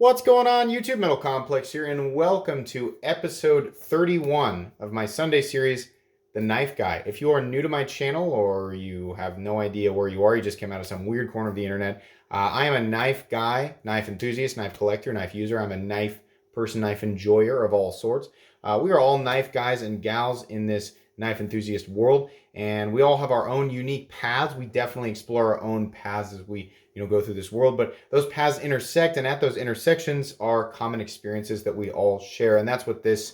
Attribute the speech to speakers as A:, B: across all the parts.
A: What's going on, YouTube? Metal Complex here, and welcome to episode 31 of my Sunday series, The Knife Guy. If you are new to my channel or you have no idea where you are, you just came out of some weird corner of the internet, I am a knife guy, knife enthusiast, knife collector, knife user. I'm a knife person, knife enjoyer of all sorts. We are all knife guys and gals in this knife enthusiast world, and we all have our own unique paths. We definitely explore our own paths as we go through this world, but those paths intersect, and at those intersections are common experiences that we all share, and that's what this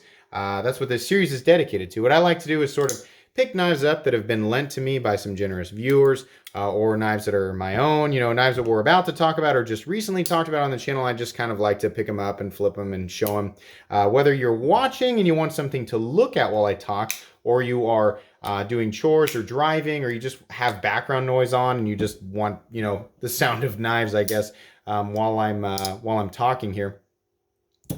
A: series is dedicated to. What I like to do is sort of pick knives up that have been lent to me by some generous viewers, or knives that are my own, knives that we're about to talk about or just recently talked about on the channel. I just kind of like to pick them up and flip them and show them. Whether you're watching and you want something to look at while I talk, or you are doing chores or driving, or you just have background noise on and you just want, the sound of knives, I guess, while I'm talking here.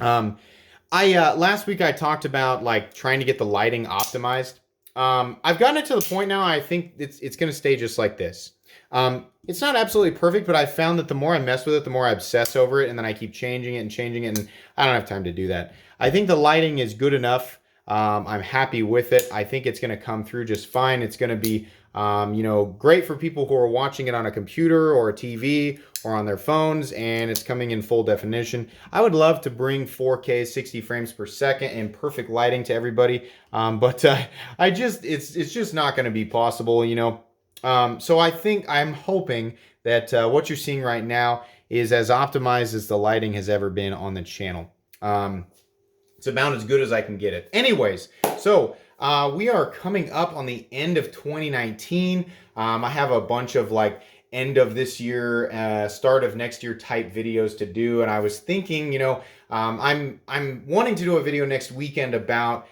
A: Last week I talked about like trying to get the lighting optimized. I've gotten it to the point now. I think it's going to stay just like this. It's not absolutely perfect, but I found that the more I mess with it, the more I obsess over it, and then I keep changing it, and I don't have time to do that. I think the lighting is good enough. I'm happy with it. I think it's going to come through just fine. It's going to be, great for people who are watching it on a computer or a TV or on their phones, and it's coming in full definition. I would love to bring 4K 60 frames per second and perfect lighting to everybody, but it's just not going to be possible, So I'm hoping that what you're seeing right now is as optimized as the lighting has ever been on the channel. It's about as good as I can get it. Anyways, so we are coming up on the end of 2019. I have a bunch of like end of this year, start of next year type videos to do, and I was thinking, I'm wanting to do a video next weekend about,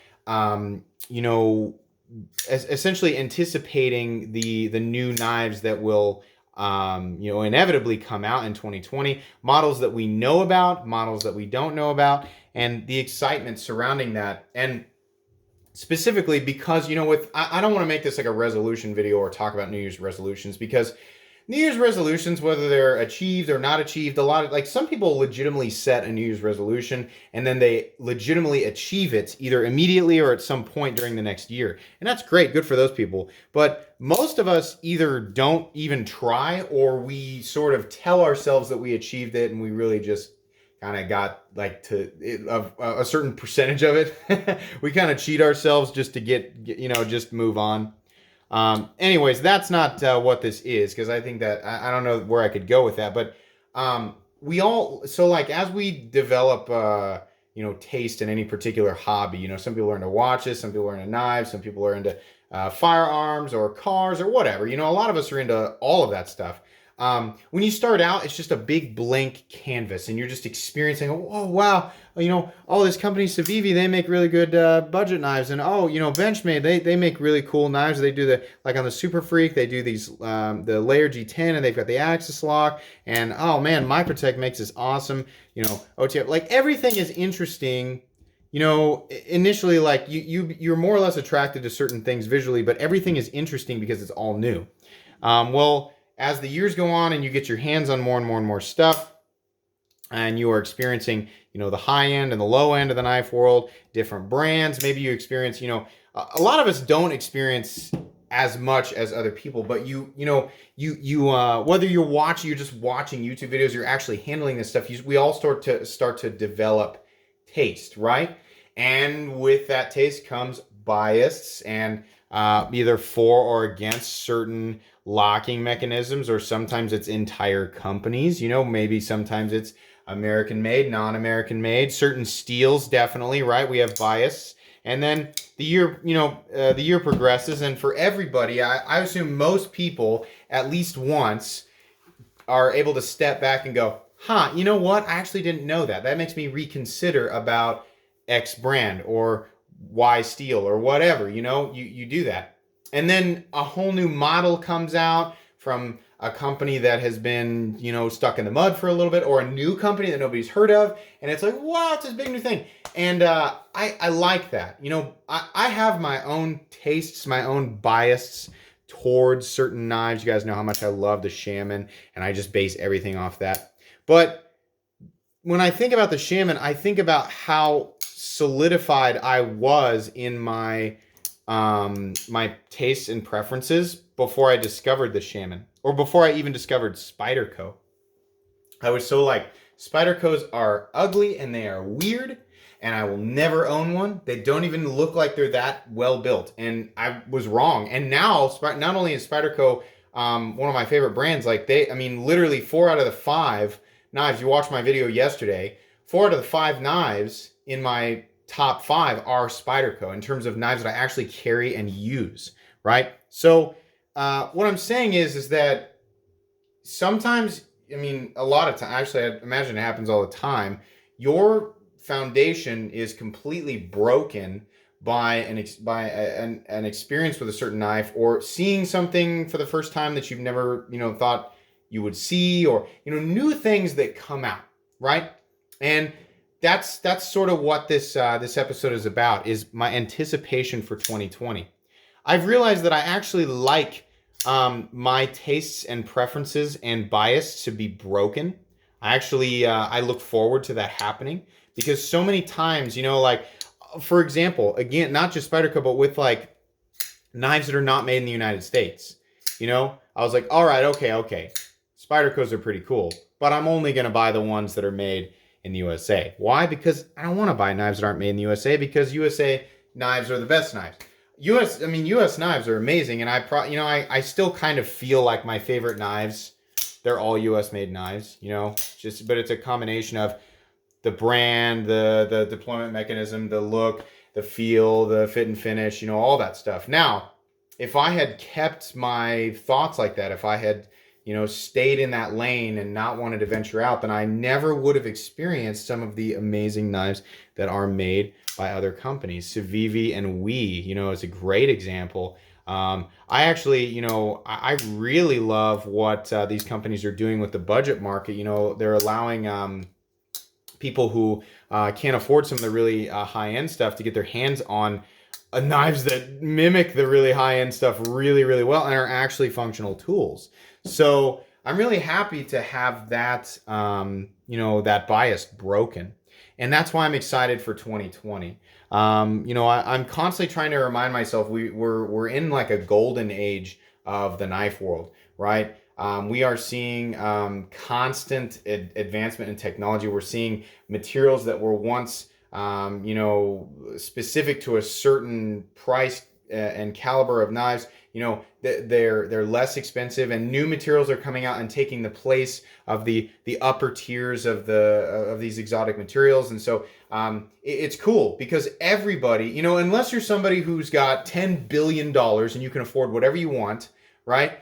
A: essentially anticipating the new knives that will inevitably come out in 2020, models that we know about, models that we don't know about, and the excitement surrounding that. And specifically because, I don't want to make this like a resolution video or talk about New Year's resolutions, because New Year's resolutions, whether they're achieved or not achieved, some people legitimately set a New Year's resolution and then they legitimately achieve it either immediately or at some point during the next year. And that's great, good for those people. But most of us either don't even try, or we sort of tell ourselves that we achieved it and we really just kind of got like to a certain percentage of it. We kind of cheat ourselves just to get just move on. Anyways, that's not what this is, because I think that I don't know where I could go with that, but as we develop taste in any particular hobby, some people are into watches, some people are into knives, some people are into firearms or cars or whatever. A lot of us are into all of that stuff. When you start out, it's just a big blank canvas, and you're just experiencing, oh, wow, all this company, Civivi, they make really good budget knives, and Benchmade, they make really cool knives. They do like on the Super Freak, they do these, the Layer G10, and they've got the Axis lock, and oh man, Microtech makes this awesome, OTF, like everything is interesting. Initially, like you're more or less attracted to certain things visually, but everything is interesting because it's all new. As the years go on and you get your hands on more and more and more stuff, and you are experiencing, the high end and the low end of the knife world, different brands, maybe you experience, a lot of us don't experience as much as other people, but whether you're just watching YouTube videos, you're actually handling this stuff, we all start to develop taste, right? And with that taste comes bias, and either for or against certain locking mechanisms, or sometimes it's entire companies, maybe sometimes it's American made, non-American made, certain steels, definitely, right? We have bias. And then the year progresses, and for everybody, I assume most people at least once are able to step back and go, you know what? I actually didn't know that. That makes me reconsider about X brand or Y steel or whatever, you do that. And then a whole new model comes out from a company that has been, stuck in the mud for a little bit, or a new company that nobody's heard of. And it's like, wow, it's this big new thing. And I like that. I have my own tastes, my own bias towards certain knives. You guys know how much I love the Shaman, and I just base everything off that. But when I think about the Shaman, I think about how solidified I was in my tastes and preferences before I discovered the Shaman, or before I even discovered Spyderco. I was so like, Spydercos are ugly and they are weird, and I will never own one. They don't even look like they're that well built, and I was wrong. And now, not only is Spyderco one of my favorite brands, like I mean, literally 4 out of the 5 knives. You watched my video yesterday. 4 out of the 5 knives in my top 5 are Spyderco in terms of knives that I actually carry and use. Right. So what I'm saying is that sometimes, I mean, a lot of time, actually, I imagine it happens all the time. Your foundation is completely broken by an experience with a certain knife, or seeing something for the first time that you've never, thought you would see, or, new things that come out, right? And that's sort of what this episode is about, is my anticipation for 2020. I've realized that I actually like my tastes and preferences and bias to be broken. I look forward to that happening, because so many times, like, for example, again, not just Spyderco, but with like knives that are not made in the United States, I was like, all right, okay. Spydercos are pretty cool, but I'm only going to buy the ones that are made in the USA. Why? Because I don't want to buy knives that aren't made in the USA, because USA knives are the best knives. US knives are amazing, and I still kind of feel like my favorite knives, they're all US made knives, but it's a combination of the brand, the deployment mechanism, the look, the feel, the fit and finish, all that stuff. Now, if I had kept my thoughts like that, if I had, stayed in that lane and not wanted to venture out, then I never would have experienced some of the amazing knives that are made by other companies. Civivi and WE, is a great example. I actually, I really love what these companies are doing with the budget market. They're allowing people who can't afford some of the really high-end stuff to get their hands on knives that mimic the really high-end stuff really, really well, and are actually functional tools. So I'm really happy to have that, that bias broken. And that's why I'm excited for 2020. I'm constantly trying to remind myself we're in like a golden age of the knife world, right? We are seeing constant advancement in technology. We're seeing materials that were once, specific to a certain price and caliber of knives. They're less expensive, and new materials are coming out and taking the place of the upper tiers of these exotic materials. And so it's cool, because everybody, unless you're somebody who's got $10 billion and you can afford whatever you want, right?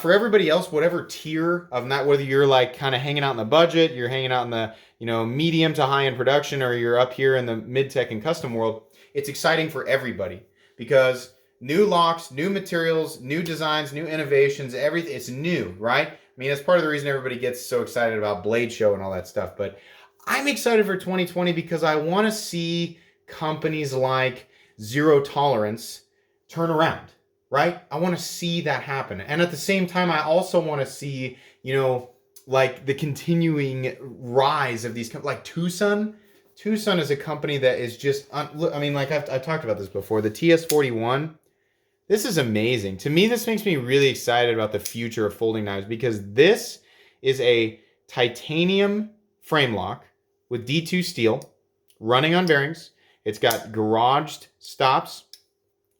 A: For everybody else, whatever tier of not, whether you're like kind of hanging out in the budget, you're hanging out in the, medium to high end production, or you're up here in the mid tech and custom world, it's exciting for everybody, because new locks, new materials, new designs, new innovations, everything, it's new, right? I mean, that's part of the reason everybody gets so excited about Blade Show and all that stuff. But I'm excited for 2020 because I want to see companies like Zero Tolerance turn around, right? I want to see that happen. And at the same time, I also want to see, like the continuing rise of these, like Tucson. Tucson is a company that is just, like I've talked about this before, the TS41. This is amazing. To me, this makes me really excited about the future of folding knives, because this is a titanium frame lock with D2 steel running on bearings. It's got garaged stops.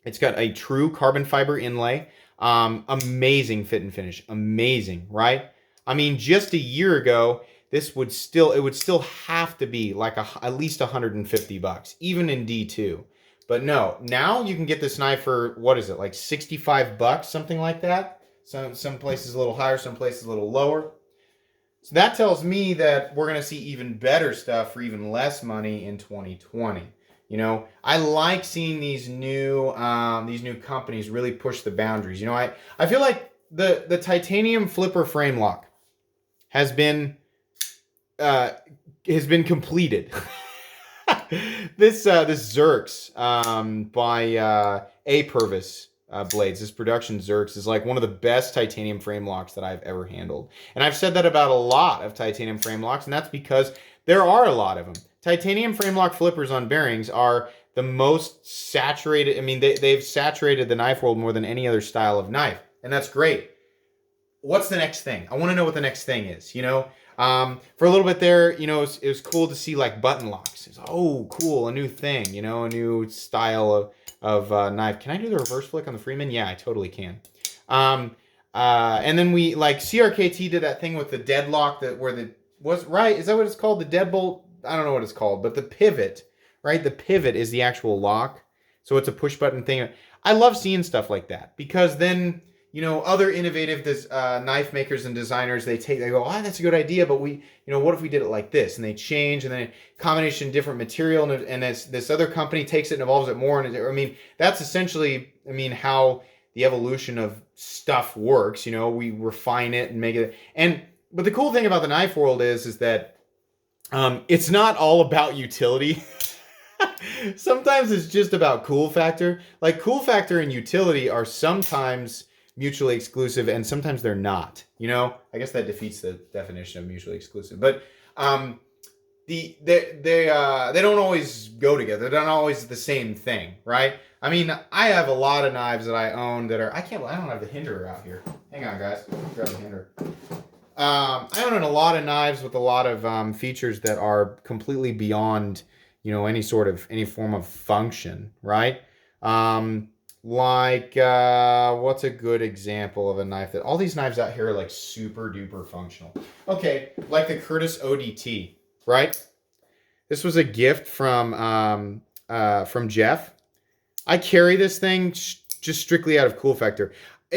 A: It's got a true carbon fiber inlay. Amazing fit and finish. Amazing, right? I mean, just a year ago, it would still have to be like at least $150, even in D2. But no, now you can get this knife for, what is it, like $65, something like that. Some places a little higher, some places a little lower. So that tells me that we're going to see even better stuff for even less money in 2020. I like seeing these new companies really push the boundaries. I feel like the titanium flipper frame lock has been completed. This Xerx by A Purvis blades. This Production Xerx is like one of the best titanium frame locks that I've ever handled. And I've said that about a lot of titanium frame locks, and that's because there are a lot of them. Titanium frame lock flippers on bearings are the most saturated. I mean, they've saturated the knife world more than any other style of knife, and that's great. What's the next thing? I want to know what the next thing is, you know? For a little bit there, you know, it was cool to see like button locks. It's, oh, cool, a new thing, you know, a new style of knife. Can I do the reverse flick on the Freeman? Yeah, I totally can. And then we, like, CRKT did that thing with the deadlock right? Is that what it's called? The deadbolt? I don't know what it's called, but the pivot, right? The pivot is the actual lock. So it's a push button thing. I love seeing stuff like that because then, you know, other innovative knife makers and designers, they go, oh, that's a good idea, but we, you know, what if we did it like this? And they change, and then combination different material, and this other company takes it and evolves it more. And I mean, that's essentially, I mean, how the evolution of stuff works. You know, we refine it and make it. But the cool thing about the knife world is that it's not all about utility. Sometimes it's just about cool factor. Like cool factor and utility are sometimes mutually exclusive, and sometimes they're not. You know, I guess that defeats the definition of mutually exclusive. But they don't always go together. They're not always the same thing, right? I mean, I have a lot of knives that I own that are I don't have the hinderer out here. Hang on, guys. Grab the hinderer. I own a lot of knives with a lot of features that are completely beyond, you know, any form of function, right? Like, what's a good example of a knife that all these knives out here are like super duper functional? Okay, like the Curtis ODT, right? This was a gift from Jeff. I carry this thing just strictly out of cool factor.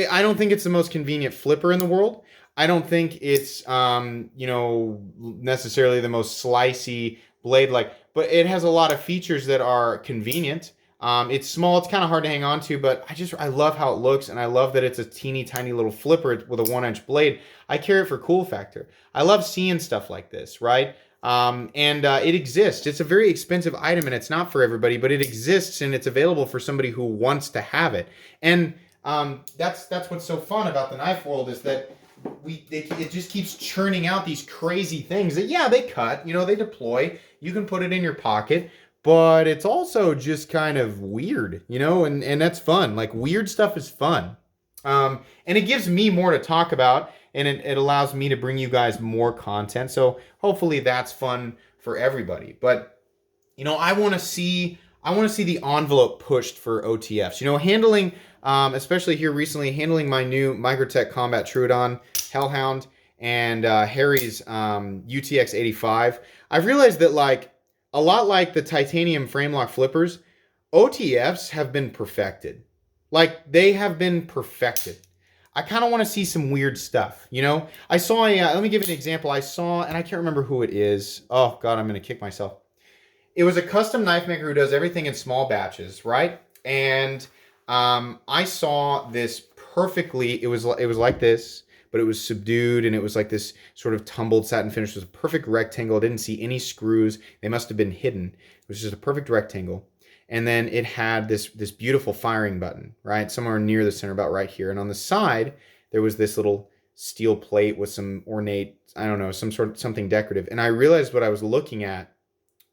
A: I don't think it's the most convenient flipper in the world. I don't think it's, you know, necessarily the most slicey blade but it has a lot of features that are convenient. It's small, it's kind of hard to hang on to, but I love how it looks, and I love that it's a teeny tiny little flipper with a 1-inch blade. I carry it for cool factor. I love seeing stuff like this, right? It exists. It's a very expensive item, and it's not for everybody, but it exists, and it's available for somebody who wants to have it. And that's what's so fun about the knife world is that it just keeps churning out these crazy things that, yeah, they cut, you know, they deploy. You can put it in your pocket. But it's also just kind of weird, you know, and that's fun. Like, weird stuff is fun. And it gives me more to talk about, and it allows me to bring you guys more content. So hopefully that's fun for everybody. But, you know, I want to see the envelope pushed for OTFs. You know, handling, especially here recently, handling my new Microtech Combat Troodon, Hellhound, and Harry's UTX 85. I've realized that, like, a lot like the titanium frame lock flippers, OTFs have been perfected. Like, they have been perfected. I kind of want to see some weird stuff, you know? I saw let me give you an example. I saw, and I can't remember who it is. Oh, God, I'm going to kick myself. It was a custom knife maker who does everything in small batches, right? And I saw this perfectly. It was like this, but it was subdued, and it was like this sort of tumbled satin finish. It was a perfect rectangle. I didn't see any screws. They must have been hidden. It was just a perfect rectangle. And then it had this beautiful firing button, right? Somewhere near the center, about right here. And on the side, there was this little steel plate with some ornate, I don't know, something decorative. And I realized what I was looking at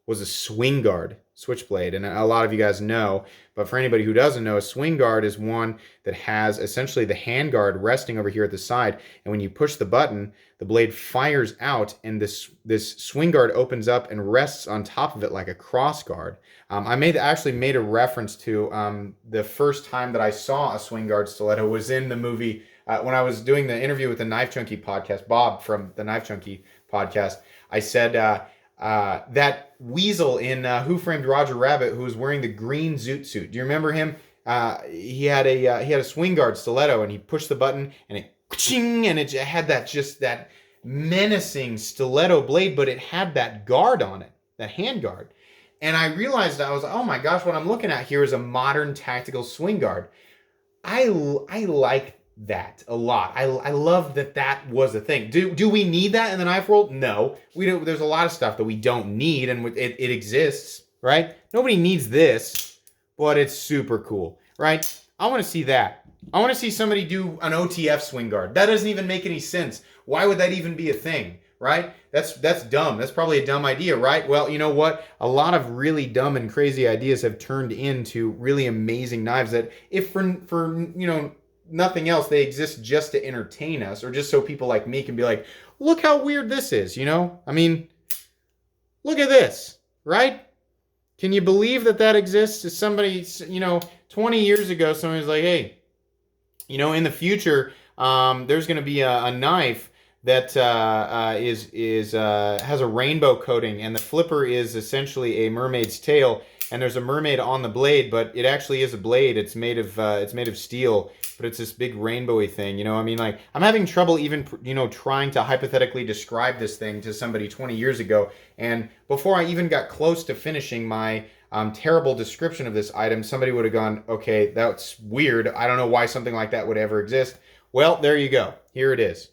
A: was a swing guard switchblade. And a lot of you guys know, but for anybody who doesn't know, a swing guard is one that has essentially the hand guard resting over here at the side. And when you push the button, the blade fires out, and this swing guard opens up and rests on top of it like a cross guard. I actually made a reference to the first time that I saw a swing guard stiletto was in the movie when I was doing the interview with the Knife Junkie podcast, Bob from the Knife Junkie podcast. I said that weasel in Who Framed Roger Rabbit, who was wearing the green zoot suit. Do you remember him? He had a swing guard stiletto, and he pushed the button, and it had that menacing stiletto blade, but it had that guard on it, that hand guard. And I realized, I was, oh my gosh, what I'm looking at here is a modern tactical swing guard. I like that a lot. I love that was a thing. Do we need that in the knife world? No, we don't. There's a lot of stuff that we don't need, and it exists, right? Nobody needs this, but it's super cool, right? I want to see that. I want to see somebody do an OTF swing guard. That doesn't even make any sense. Why would that even be a thing, right? That's dumb. That's probably a dumb idea, right? Well, you know what? A lot of really dumb and crazy ideas have turned into really amazing knives that, if for nothing else, they exist just to entertain us, or just so people like me can be like, look how weird this is, you know? I mean, look at this, right? Can you believe that that exists? Is somebody, 20 years ago, somebody was like, hey, in the future, there's going to be a knife that has a rainbow coating, and the flipper is essentially a mermaid's tail, and there's a mermaid on the blade, but it actually is a blade. It's made of steel, but it's this big rainbowy thing. I mean, like, I'm having trouble even trying to hypothetically describe this thing to somebody 20 years ago, and before I even got close to finishing my terrible description of this item, somebody would have gone, okay, that's weird. I don't know why something like that would ever exist. Well, there you go. Here it is.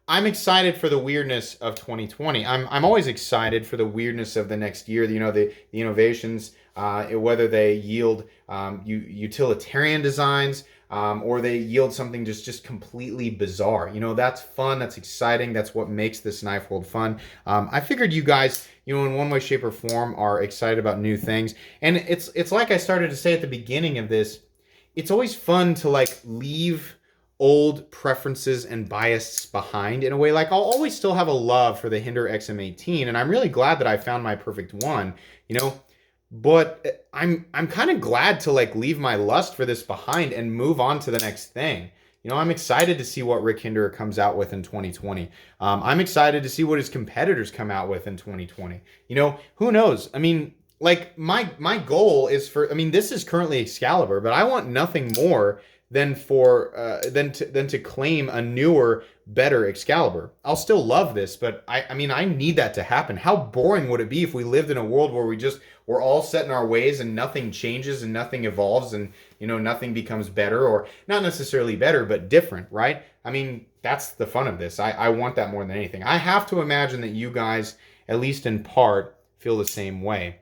A: I'm excited for the weirdness of 2020. I'm always excited for the weirdness of the next year. The innovations, whether they yield utilitarian designs, or they yield something just completely bizarre. That's fun. That's exciting. That's what makes this knife world fun. I figured you guys, in one way, shape, or form, are excited about new things. And it's like I started to say at the beginning of this. It's always fun to leave old preferences and biases behind in a way. Like, I'll always still have a love for the Hinderer XM18, and I'm really glad that I found my perfect one. But I'm kind of glad to leave my lust for this behind and move on to the next thing. I'm excited to see what Rick Hinderer comes out with in 2020. I'm excited to see what his competitors come out with in 2020. Who knows? I mean, my goal is this is currently Excalibur, but I want nothing more than to claim a newer, better Excalibur. I'll still love this, but I need that to happen. How boring would it be if we lived in a world where we're all set in our ways and nothing changes and nothing evolves and nothing becomes better, or not necessarily better, but different, right? That's the fun of this. I want that more than anything. I have to imagine that you guys, at least in part, feel the same way.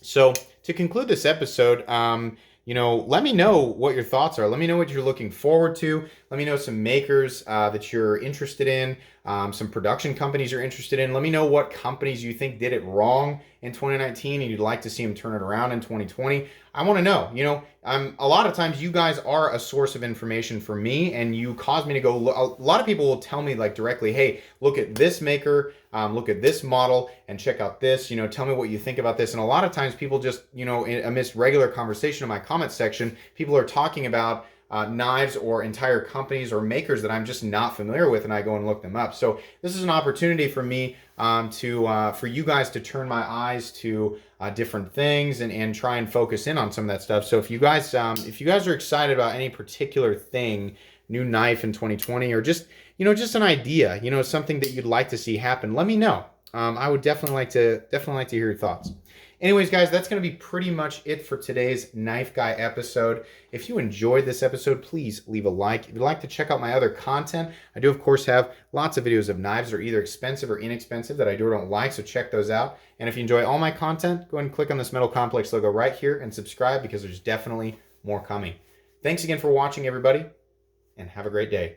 A: So to conclude this episode, let me know what your thoughts are. Let me know what you're looking forward to. Let me know some makers that you're interested in, some production companies you're interested in. Let me know what companies you think did it wrong in 2019 and you'd like to see them turn it around in 2020. I want to know. A lot of times you guys are a source of information for me, and you cause me to go. A lot of people will tell me directly, hey, look at this maker, look at this model, and check out this. Tell me what you think about this. And a lot of times people just, amidst regular conversation in my comment section, people are talking about knives or entire companies or makers that I'm just not familiar with, and I go and look them up. So this is an opportunity for me for you guys to turn my eyes to different things and try and focus in on some of that stuff. So if you guys are excited about any particular thing, new knife in 2020, or just an idea, something that you'd like to see happen, let me know. I would definitely like to hear your thoughts. Anyways, guys, that's going to be pretty much it for today's Knife Guy episode. If you enjoyed this episode, please leave a like. If you'd like to check out my other content, I do, of course, have lots of videos of knives that are either expensive or inexpensive that I do or don't like, so check those out. And if you enjoy all my content, go ahead and click on this Metal Complex logo right here and subscribe, because there's definitely more coming. Thanks again for watching, everybody, and have a great day.